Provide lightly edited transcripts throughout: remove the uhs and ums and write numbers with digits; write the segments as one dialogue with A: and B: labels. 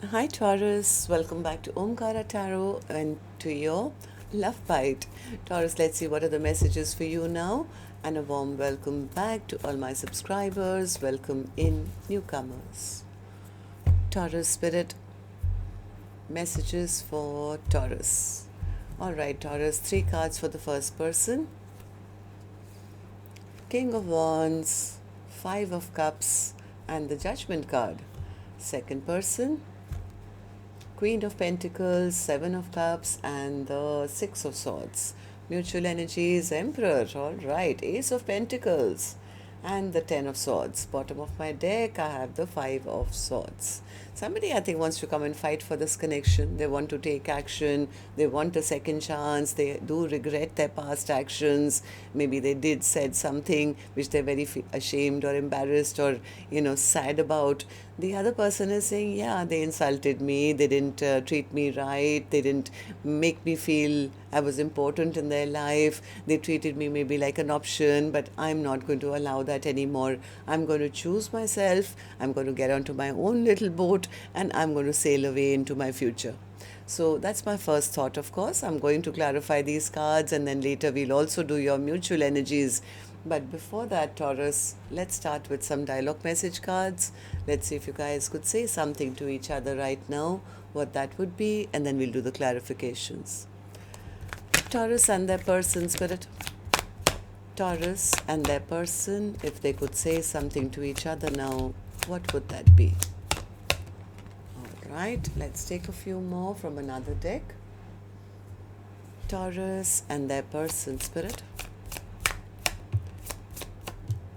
A: Hi Taurus, welcome back to Omkaratarot and to your love bite. Taurus, let's see what are the messages for you now, and a warm welcome back to all my subscribers. Welcome in newcomers. Taurus Spirit, messages for Taurus. Alright, Taurus, 3 cards for the first person. King of Wands, 5 of Cups, and the Judgment card. Second person, Queen of Pentacles, 7 of Cups, and the 6 of Swords. Mutual energies, Emperor, alright, Ace of Pentacles, and the 10 of Swords. Bottom of my deck, I have the 5 of Swords. Somebody, I think, wants to come and fight for this connection. They want to take action. They want a second chance. They do regret their past actions. Maybe they did said something which they're very ashamed or embarrassed or, sad about. The other person is saying, yeah, they insulted me. They didn't treat me right. They didn't make me feel I was important in their life. They treated me maybe like an option, but I'm not going to allow that anymore. I'm going to choose myself. I'm going to get onto my own little boat and I'm going to sail away into my future. So that's my first thought, of course. I'm going to clarify these cards and then later we'll also do your mutual energies. But before that, Taurus, let's start with some dialogue message cards. Let's see if you guys could say something to each other right now, what that would be, and then we'll do the clarifications. Taurus and their person, Spirit. Taurus and their person, if they could say something to each other now, what would that be? Alright, let's take a few more from another deck. Taurus and their person, Spirit.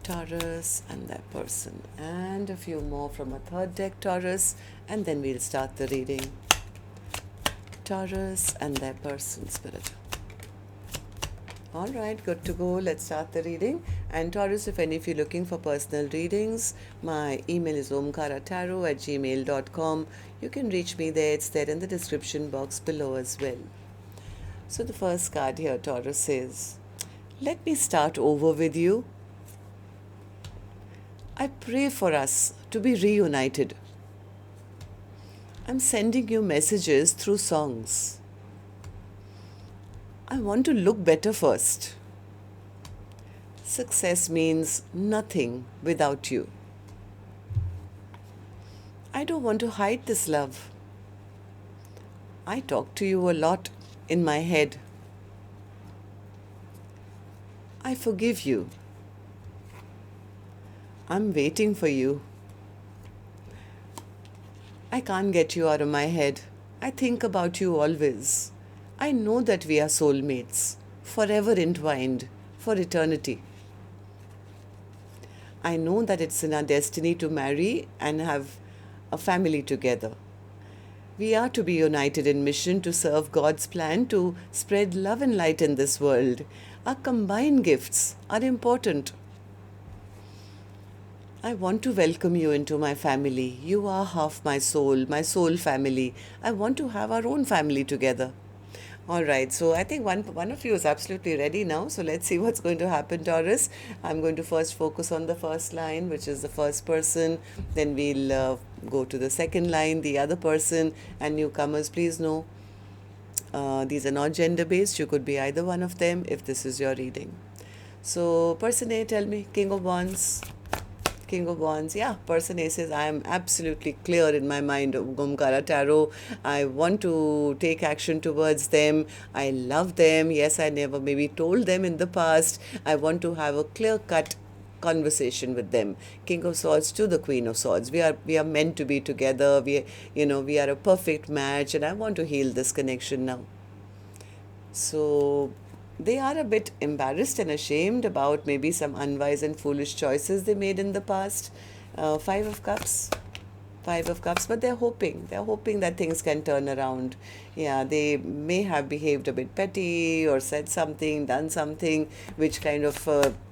A: Taurus and their person, and a few more from a third deck, Taurus, and then we'll start the reading. Taurus and their person, Spirit. Alright, good to go. Let's start the reading. And Taurus, if any of you are looking for personal readings, my email is omkaratarot@gmail.com. You can reach me there. It's there in the description box below as well. So the first card here, Taurus, says, let me start over with you. I pray for us to be reunited. I'm sending you messages through songs. I want to look better first. Success means nothing without you. I don't want to hide this love. I talk to you a lot in my head. I forgive you. I'm waiting for you. I can't get you out of my head. I think about you always. I know that we are soulmates, forever entwined, for eternity. I know that it's in our destiny to marry and have a family together. We are to be united in mission to serve God's plan to spread love and light in this world. Our combined gifts are important. I want to welcome you into my family. You are half my soul family. I want to have our own family together. All right, so I think one of you is absolutely ready now. So let's see what's going to happen, Taurus. I'm going to first focus on the first line, which is the first person. Then we'll go to the second line, the other person. And newcomers, please know, these are not gender-based. You could be either one of them if this is your reading. So person A, tell me, King of Wands. King of Wands, yeah, person A says, I am absolutely clear in my mind of Omkaratarot. I want to take action towards them. I love them. Yes, I never maybe told them in the past. I want to have a clear-cut conversation with them. King of Swords to the Queen of Swords. We are meant to be together. We are a perfect match, and I want to heal this connection now. So they are a bit embarrassed and ashamed about maybe some unwise and foolish choices they made in the past. 5 of Cups. 5 of Cups, but they're hoping that things can turn around. Yeah, they may have behaved a bit petty or said something, done something which kind of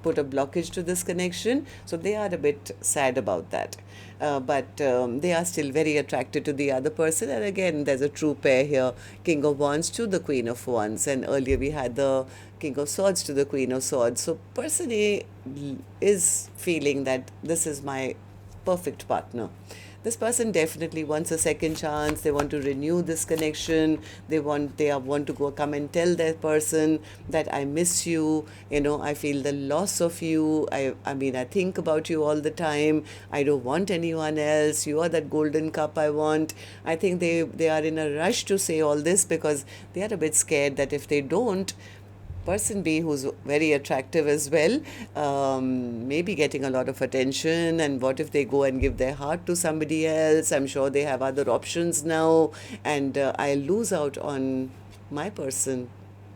A: put a blockage to this connection. So they are a bit sad about that. But they are still very attracted to the other person. And again, there's a true pair here, King of Wands to the Queen of Wands. And earlier we had the King of Swords to the Queen of Swords. So person A is feeling that this is my perfect partner. This person definitely wants a second chance. They want to renew this connection. Want to go come and tell their person that I miss you. I feel the loss of you. I mean, I think about you all the time. I don't want anyone else. You are that golden cup I want. I think they are in a rush to say all this because they are a bit scared that if they don't, person B, who's very attractive as well, maybe getting a lot of attention. And what if they go and give their heart to somebody else? I'm sure they have other options now, and I lose out on my person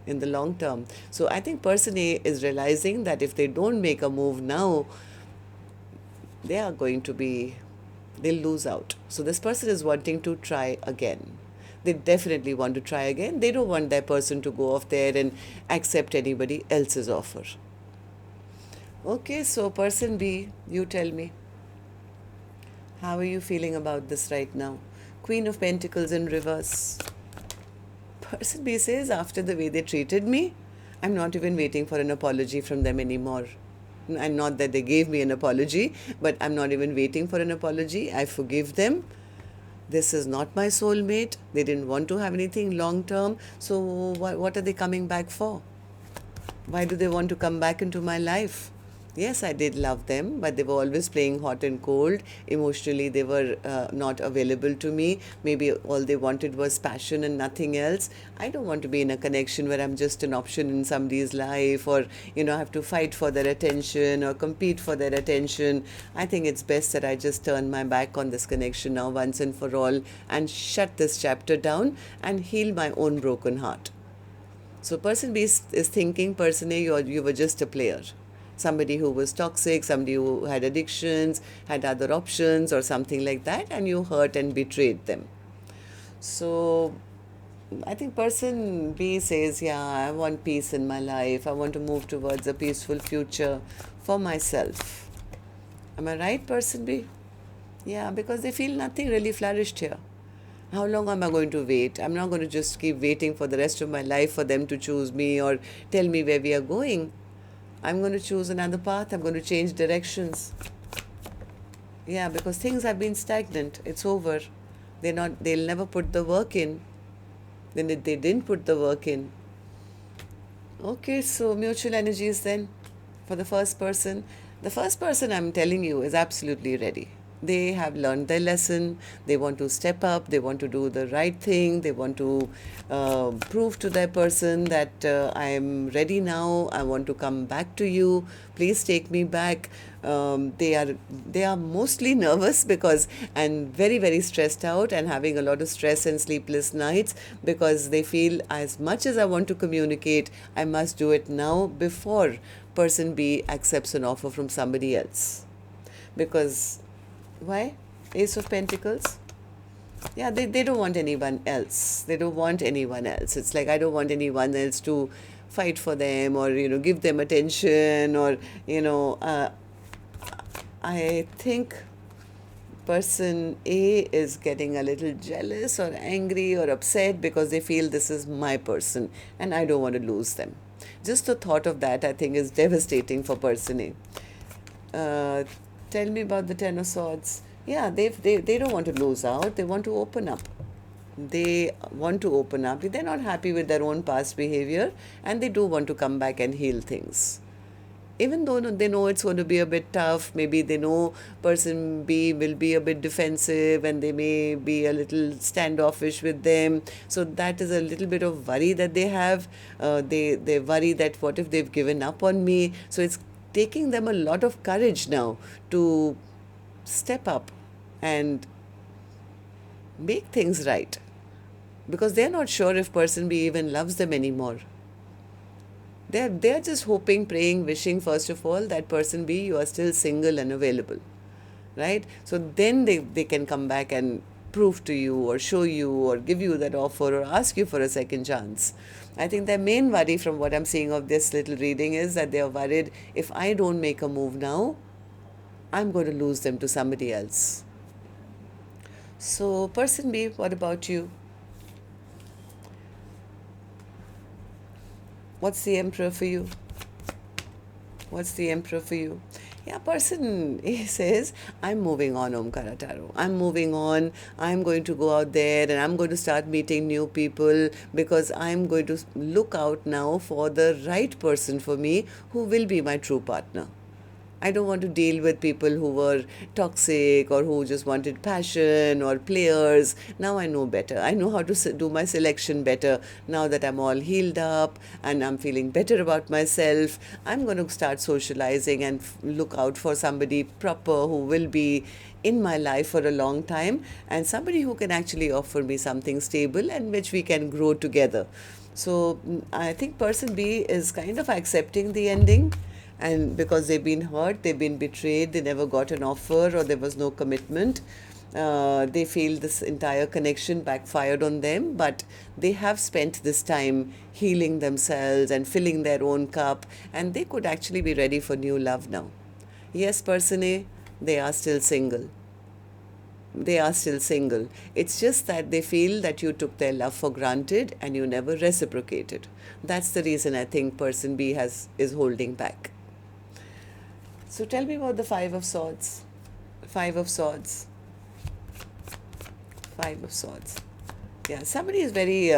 A: in the long term. So I think person A is realizing that if they don't make a move now, they'll lose out. So this person is wanting to try again. They definitely want to try again. They don't want their person to go off there and accept anybody else's offer. Okay, so person B, you tell me. How are you feeling about this right now? Queen of Pentacles in reverse. Person B says, after the way they treated me, I'm not even waiting for an apology from them anymore. And not that they gave me an apology, but I'm not even waiting for an apology. I forgive them. This is not my soulmate. They didn't want to have anything long term. So what are they coming back for? Why do they want to come back into my life? Yes, I did love them, but they were always playing hot and cold. Emotionally, they were not available to me. Maybe all they wanted was passion and nothing else. I don't want to be in a connection where I'm just an option in somebody's life, or have to fight for their attention or compete for their attention. I think it's best that I just turn my back on this connection now once and for all and shut this chapter down and heal my own broken heart. So person B is thinking, person A, you were just a player. Somebody who was toxic, somebody who had addictions, had other options or something like that, and you hurt and betrayed them. So I think person B says, yeah, I want peace in my life. I want to move towards a peaceful future for myself. Am I right, person B? Yeah, because they feel nothing really flourished here. How long am I going to wait? I'm not going to just keep waiting for the rest of my life for them to choose me or tell me where we are going. I'm going to choose another path. I'm going to change directions. Yeah, because things have been stagnant. It's over. They'll never put the work in. Then they didn't put the work in. Okay, so mutual energies then for the first person. The first person, I'm telling you, is absolutely ready. They have learned their lesson. They want to step up. They want to do the right thing. They want to prove to their person that I am ready now. I want to come back to you. Please take me back. They are mostly nervous and very, very stressed out and having a lot of stress and sleepless nights because they feel as much as I want to communicate, I must do it now before person B accepts an offer from somebody else. Because why? Ace of Pentacles. Yeah, they don't want anyone else. They don't want anyone else. It's like I don't want anyone else to fight for them or, give them attention or, I think person A is getting a little jealous or angry or upset because they feel this is my person and I don't want to lose them. Just the thought of that, I think, is devastating for person A. Tell me about the Ten of Swords. Yeah, they don't want to lose out. They want to open up. They want to open up. They're not happy with their own past behavior and they do want to come back and heal things. Even though they know it's going to be a bit tough, maybe they know person B will be a bit defensive and they may be a little standoffish with them. So that is a little bit of worry that they have. They worry that what if they've given up on me? So it's taking them a lot of courage now to step up and make things right. Because they're not sure if person B even loves them anymore. They're just hoping, praying, wishing, first of all, that person B, you are still single and available, right? So then they can come back and prove to you or show you or give you that offer or ask you for a second chance. I think their main worry from what I'm seeing of this little reading is that they are worried if I don't make a move now, I'm going to lose them to somebody else. So person B, what about you? What's the Emperor for you? What's the Emperor for you? Yeah, person he says, I'm moving on, Omkaratarot. I'm moving on. I'm going to go out there and I'm going to start meeting new people because I'm going to look out now for the right person for me who will be my true partner. I don't want to deal with people who were toxic or who just wanted passion or players. Now I know better. I know how to do my selection better. Now that I'm all healed up and I'm feeling better about myself, I'm going to start socializing and look out for somebody proper who will be in my life for a long time and somebody who can actually offer me something stable and which we can grow together. So I think person B is kind of accepting the ending, and because they've been hurt, they've been betrayed, they never got an offer or there was no commitment. They feel this entire connection backfired on them, but they have spent this time healing themselves and filling their own cup, and they could actually be ready for new love now. Yes, person A, they are still single. They are still single. It's just that they feel that you took their love for granted and you never reciprocated. That's the reason I think person B is holding back. So tell me about the Five of Swords. Five of Swords. Five of Swords. Yeah, somebody is very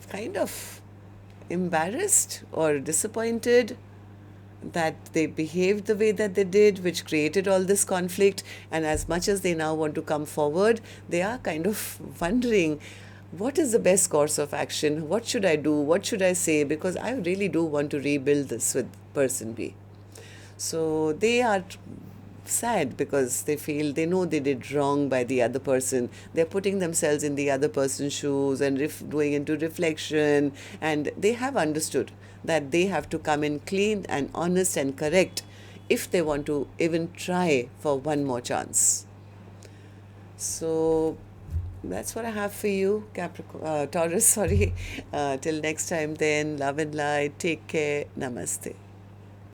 A: kind of embarrassed or disappointed that they behaved the way that they did, which created all this conflict. And as much as they now want to come forward, they are kind of wondering, what is the best course of action? What should I do? What should I say? Because I really do want to rebuild this with person B. So they are sad because they know they did wrong by the other person. They're putting themselves in the other person's shoes and doing into reflection, and they have understood that they have to come in clean and honest and correct if they want to even try for one more chance. So that's what I have for you, Taurus. Sorry. Till next time, then, love and light. Take care. Namaste.